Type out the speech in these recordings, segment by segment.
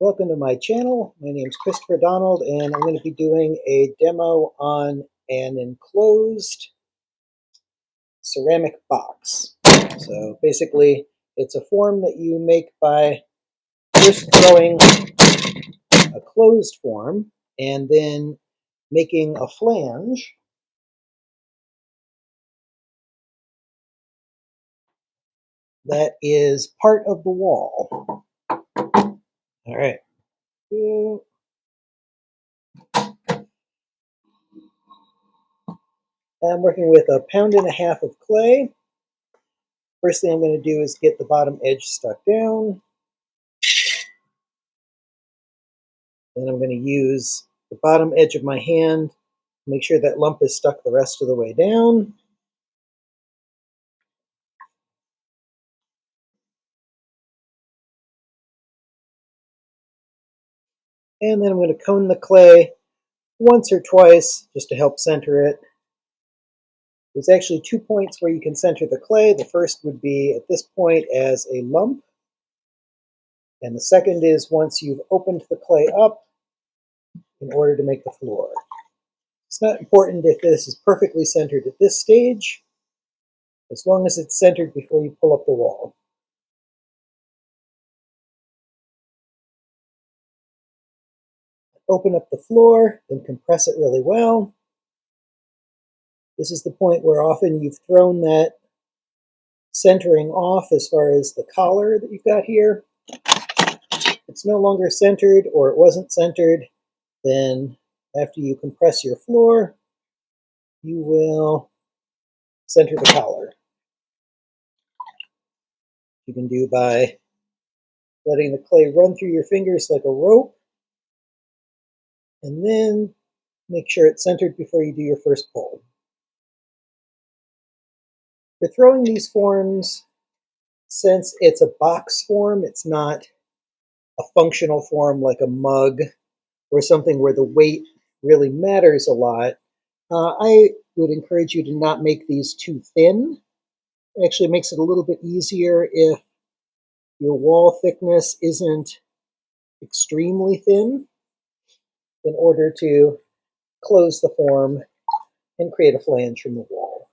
Welcome to my channel. My name is Christopher Donald, and I'm going to be doing a demo on an enclosed ceramic box. So basically, it's a form that you make by first throwing a closed form and then making a flange that is part of the wall. All right. I'm working with 1.5 pounds of clay. First thing I'm going to do is get the bottom edge stuck down. Then I'm going to use the bottom edge of my hand to make sure that lump is stuck the rest of the way down. And then I'm going to cone the clay once or twice just to help center it. There's actually 2 points where you can center the clay. The first would be at this point as a lump. And the second is once you've opened the clay up in order to make the floor. It's not important if this is perfectly centered at this stage, as long as it's centered before you pull up the wall. Open up the floor, then compress it really well. This is the point where often you've thrown that centering off as far as the collar that you've got here. If it's no longer centered or it wasn't centered, then after you compress your floor, you will center the collar. You can do by letting the clay run through your fingers like a rope, and then make sure it's centered before you do your first pull. For throwing these forms, since it's a box form, it's not a functional form like a mug or something where the weight really matters a lot, I would encourage you to not make these too thin. It actually makes it a little bit easier if your wall thickness isn't extremely thin in order to close the form and create a flange from the wall.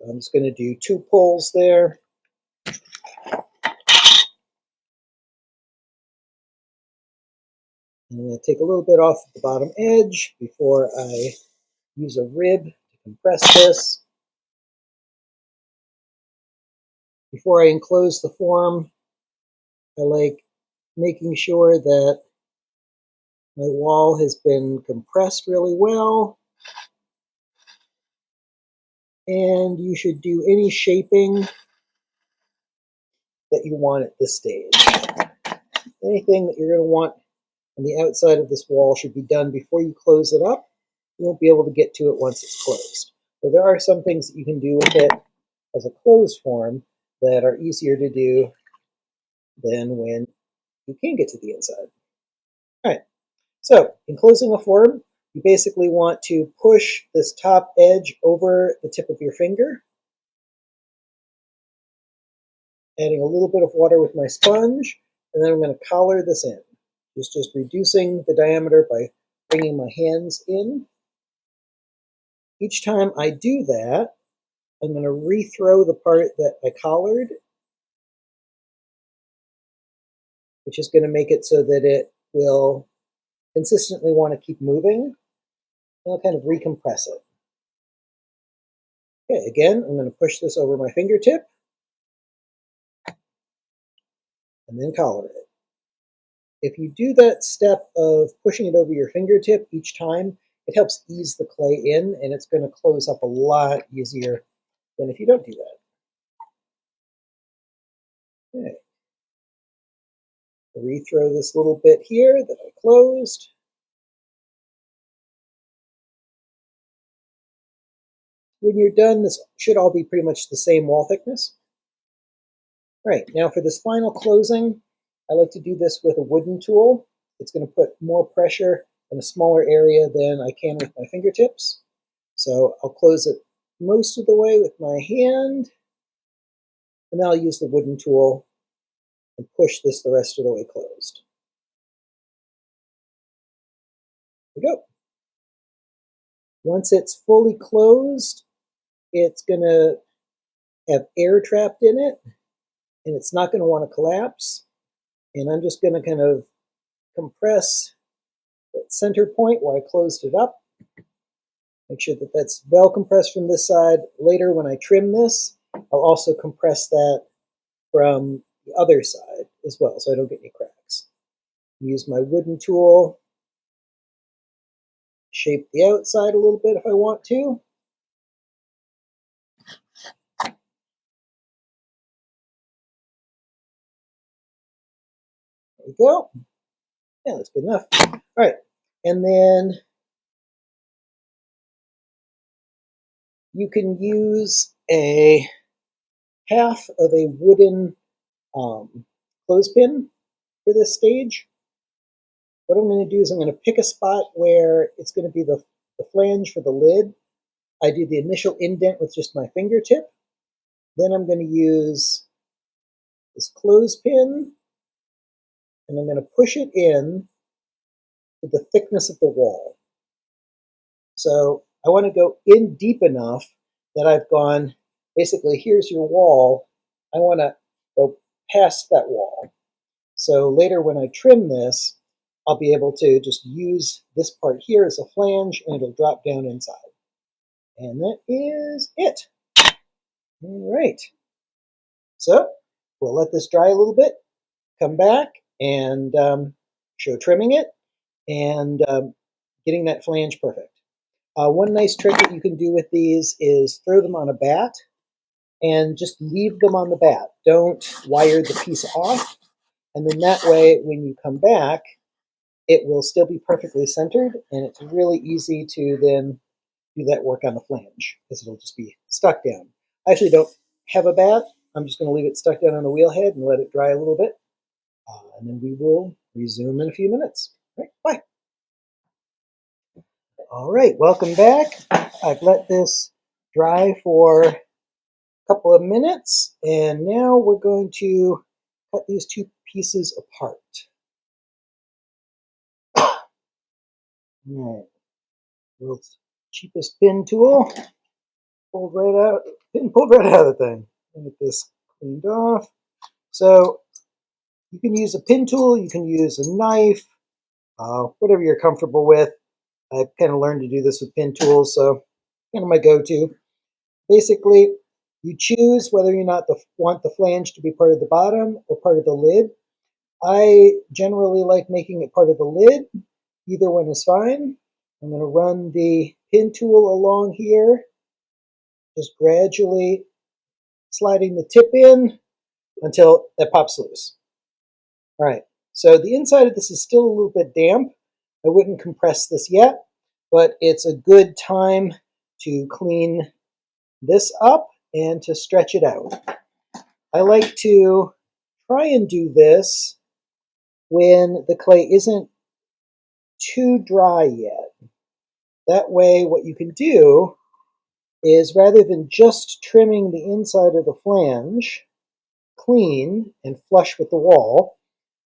I'm just going to do 2 pulls there. I'm going to take a little bit off the bottom edge before I use a rib to compress this. Before I enclose the form, I like making sure that my wall has been compressed really well. And you should do any shaping that you want at this stage. Anything that you're going to want on the outside of this wall should be done before you close it up. You won't be able to get to it once it's closed. So there are some things that you can do with it as a closed form that are easier to do than when you can get to the inside. All right, so in closing a form, you basically want to push this top edge over the tip of your finger, adding a little bit of water with my sponge, and then I'm going to collar this in. Just reducing the diameter by bringing my hands in. Each time I do that, I'm going to rethrow the part that I collared, which is going to make it so that it will consistently want to keep moving. And I'll kind of recompress it. Okay, again, I'm going to push this over my fingertip and then collar it. If you do that step of pushing it over your fingertip each time, it helps ease the clay in, and it's going to close up a lot easier than if you don't do that. Okay. Rethrow this little bit here that I closed. When you're done, this should all be pretty much the same wall thickness. All right, now for this final closing, I like to do this with a wooden tool. It's going to put more pressure in a smaller area than I can with my fingertips. So I'll close it most of the way with my hand, and then I'll use the wooden tool and push this the rest of the way closed. There we go. Once it's fully closed, it's going to have air trapped in it, and it's not going to want to collapse. And I'm just going to kind of compress that center point where I closed it up. Make sure that that's well compressed from this side. Later, when I trim this, I'll also compress that from the other side as well, so I don't get any cracks. Use my wooden tool, shape the outside a little bit if I want to. There we go. Yeah, that's good enough. All right, and then you can use a half of a wooden clothespin for this stage. What I'm going to do is I'm going to pick a spot where it's going to be the flange for the lid. I do the initial indent with just my fingertip. Then I'm going to use this clothespin, and I'm going to push it in to the thickness of the wall. So I want to go in deep enough that I've gone, basically, here's your wall. I want to go past that wall. So later when I trim this, I'll be able to just use this part here as a flange, and it'll drop down inside. And that is it. All right. So we'll let this dry a little bit, come back and show trimming it and getting that flange perfect. One nice trick that you can do with these is throw them on a bat and just leave them on the bat. Don't wire the piece off. And then that way, when you come back, it will still be perfectly centered, and it's really easy to then do that work on the flange, because it'll just be stuck down. I actually don't have a bat. I'm just going to leave it stuck down on the wheel head and let it dry a little bit. And then we will resume in a few minutes. All right, bye. All right, welcome back. I've let this dry for a couple of minutes, and now we're going to cut these two pieces apart. All right, world's cheapest pin tool, pulled right out, pin pulled right out of the thing. Get this cleaned off. So you can use a pin tool, you can use a knife, whatever you're comfortable with. I've kind of learned to do this with pin tools, so kind of my go-to. Basically, you choose whether or not want the flange to be part of the bottom or part of the lid. I generally like making it part of the lid. Either one is fine. I'm going to run the pin tool along here, just gradually sliding the tip in until it pops loose. All right, so the inside of this is still a little bit damp. I wouldn't compress this yet, but it's a good time to clean this up and to stretch it out. I like to try and do this when the clay isn't too dry yet. That way, what you can do is, rather than just trimming the inside of the flange clean and flush with the wall,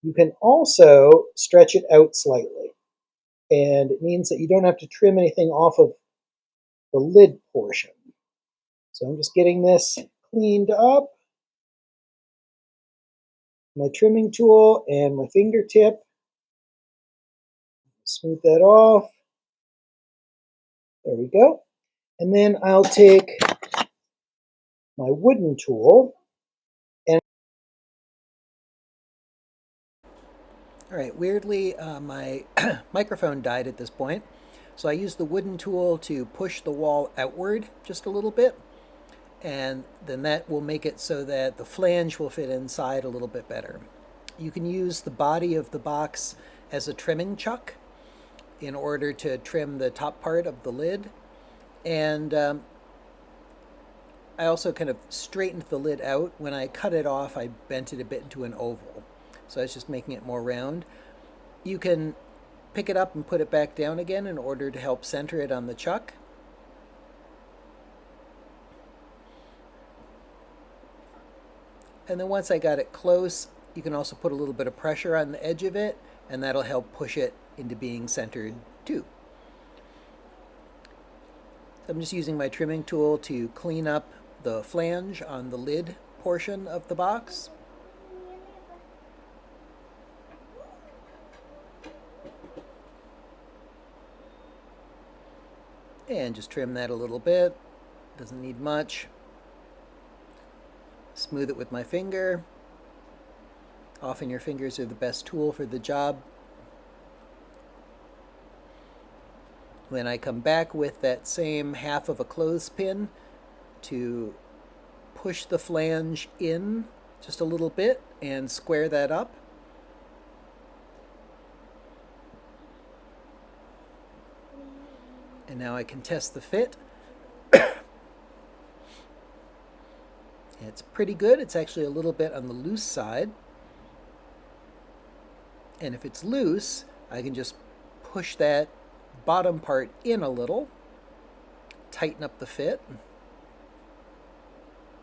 you can also stretch it out slightly. And it means that you don't have to trim anything off of the lid portion. So I'm just getting this cleaned up. My trimming tool and my fingertip. Smooth that off. There we go. And then I'll take my wooden tool and... All right, weirdly, my microphone died at this point. So I used the wooden tool to push the wall outward just a little bit. And then that will make it so that the flange will fit inside a little bit better. You can use the body of the box as a trimming chuck in order to trim the top part of the lid. And I also kind of straightened the lid out. When I cut it off, I bent it a bit into an oval. So I was just making it more round. You can pick it up and put it back down again in order to help center it on the chuck. And then once I got it close, you can also put a little bit of pressure on the edge of it, and that'll help push it into being centered too. So I'm just using my trimming tool to clean up the flange on the lid portion of the box. And just trim that a little bit. Doesn't need much. Smooth it with my finger. Often your fingers are the best tool for the job. Then I come back with that same half of a clothespin to push the flange in just a little bit and square that up. And now I can test the fit. It's pretty good. It's actually a little bit on the loose side. And if it's loose, I can just push that bottom part in a little, tighten up the fit.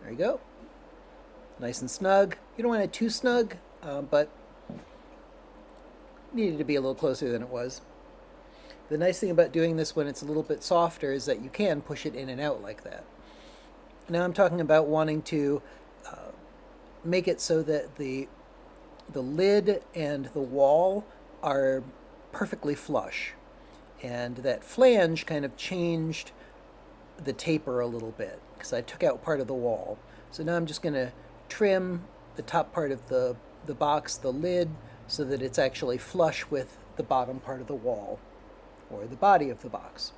There you go. Nice and snug. You don't want it too snug, but needed to be a little closer than it was. The nice thing about doing this when it's a little bit softer is that you can push it in and out like that. Now I'm talking about wanting to make it so that the lid and the wall are perfectly flush. And that flange kind of changed the taper a little bit because I took out part of the wall. So now I'm just going to trim the top part of the box, the lid, so that it's actually flush with the bottom part of the wall or the body of the box.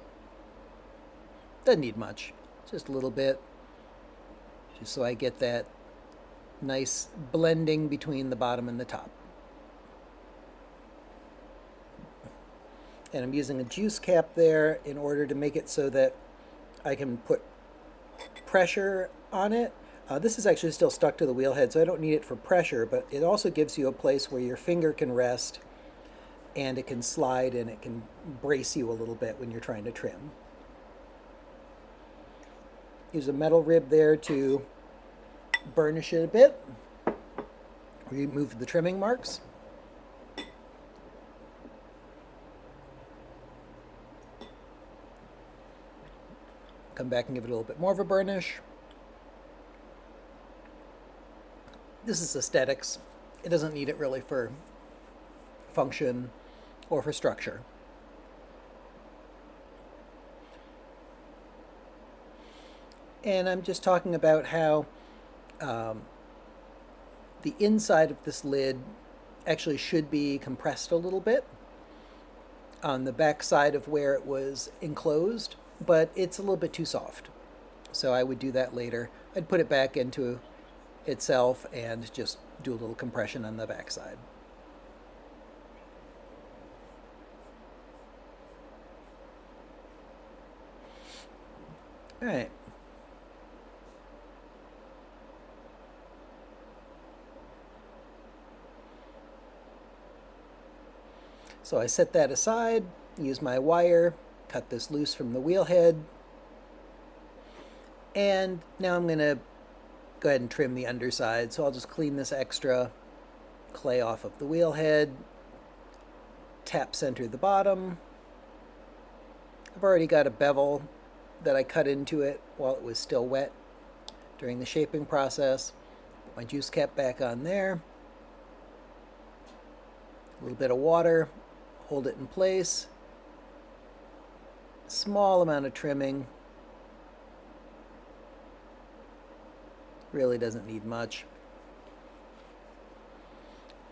Doesn't need much, just a little bit, just so I get that nice blending between the bottom and the top. And I'm using a juice cap there in order to make it so that I can put pressure on it. This is actually still stuck to the wheel head, so I don't need it for pressure, but it also gives you a place where your finger can rest and it can slide and it can brace you a little bit when you're trying to trim. Use a metal rib there to burnish it a bit. Remove the trimming marks. Come back and give it a little bit more of a burnish. This is aesthetics. It doesn't need it really for function or for structure. And I'm just talking about how the inside of this lid actually should be compressed a little bit on the back side of where it was enclosed, but it's a little bit too soft. So I would do that later. I'd put it back into itself and just do a little compression on the back side. All right. So I set that aside, use my wire, cut this loose from the wheel head, and now I'm going to go ahead and trim the underside. So I'll just clean this extra clay off of the wheel head, tap center the bottom. I've already got a bevel that I cut into it while it was still wet during the shaping process. Put my juice cap back on there. A little bit of water, hold it in place. Small amount of trimming. Really doesn't need much.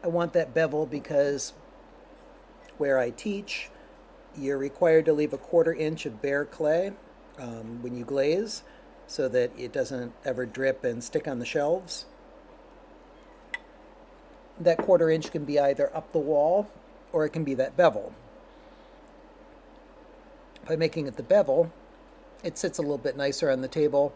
I want that bevel because where I teach, you're required to leave a 1/4 inch of bare clay when you glaze so that it doesn't ever drip and stick on the shelves. That 1/4 inch can be either up the wall or it can be that bevel. By making it the bevel, it sits a little bit nicer on the table.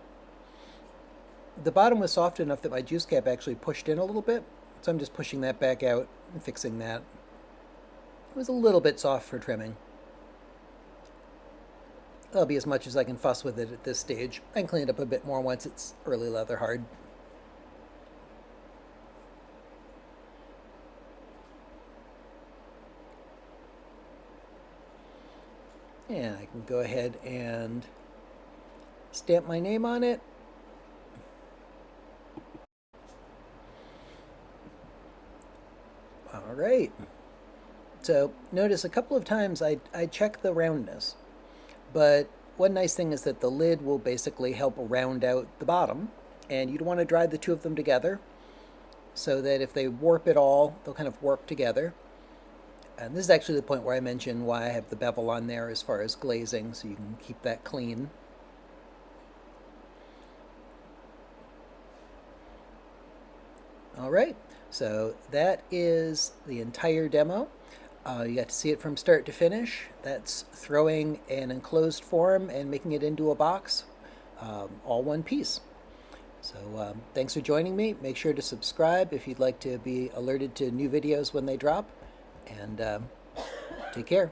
The bottom was soft enough that my juice cap actually pushed in a little bit, so I'm just pushing that back out and fixing that. It was a little bit soft for trimming. That'll be as much as I can fuss with it at this stage. I can clean it up a bit more once it's early leather hard. And I can go ahead and stamp my name on it. All right. So notice a couple of times I check the roundness, but one nice thing is that the lid will basically help round out the bottom, and you don't want to dry the two of them together so that if they warp at all, they'll kind of warp together. And this is actually the point where I mentioned why I have the bevel on there as far as glazing, so you can keep that clean. All right, so that is the entire demo. You got to see it from start to finish. That's throwing an enclosed form and making it into a box, all one piece. So thanks for joining me. Make sure to subscribe if you'd like to be alerted to new videos when they drop. And take care.